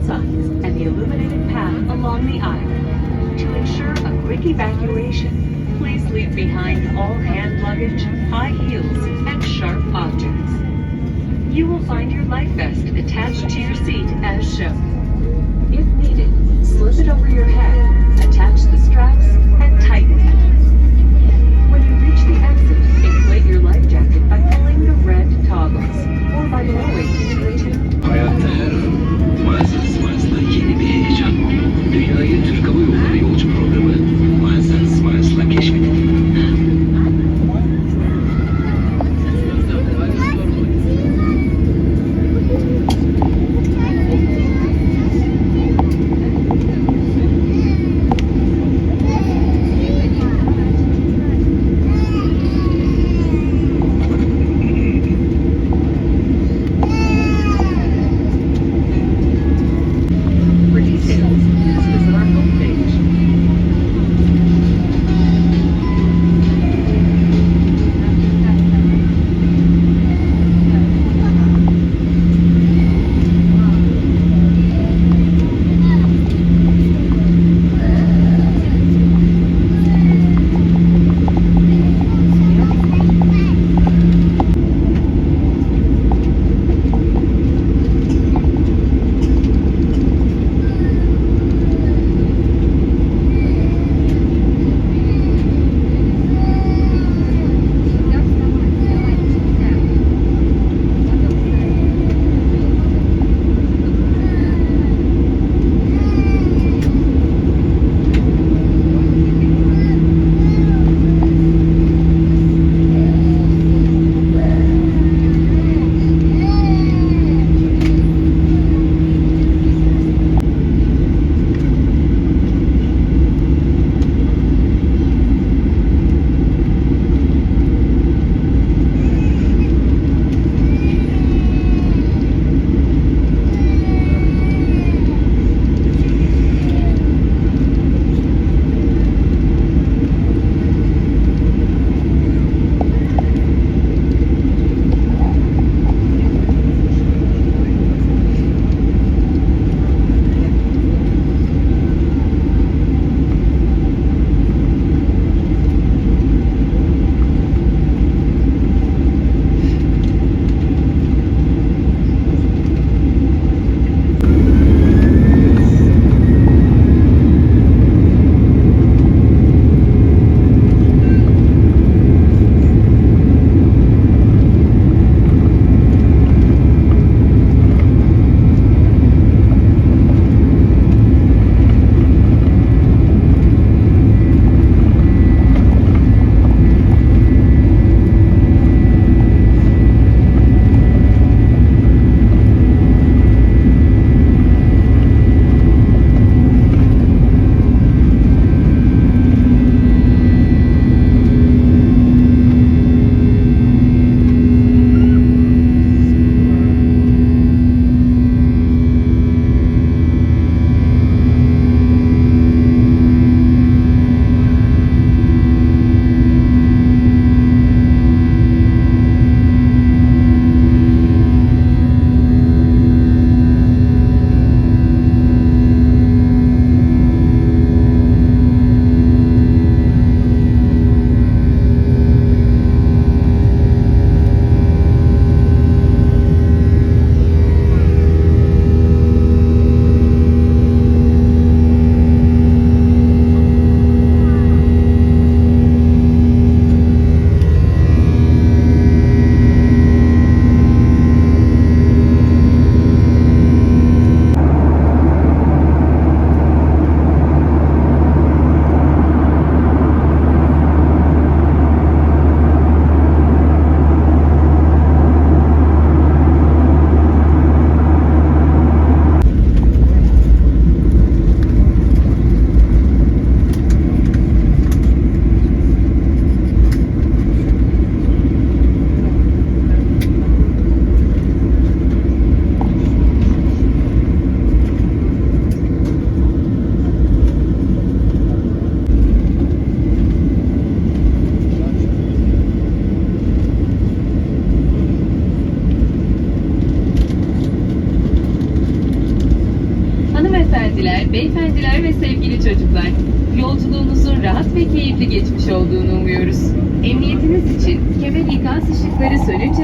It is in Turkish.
signs and the illuminated path along the aisle. To ensure a quick evacuation, please leave behind all hand luggage, high heels, and sharp objects. You will find your life vest attached to your seat as shown. If needed, slip it over your head, attach the straps, and tighten it. When you reach the exit, inflate your life jacket by pulling the red toggles, or by blowing into the tube. Hayatta her an Miles Smiles'la yeni bir heyecan. Dünyayı Türk Hava Yolları yolcu programı Miles Smiles'la keşfedin. hanımefendiler, beyefendiler ve sevgili çocuklar. Yolculuğunuzun rahat ve keyifli geçmiş olduğunu umuyoruz. Emniyetiniz için kemer ikaz ışıkları sönünce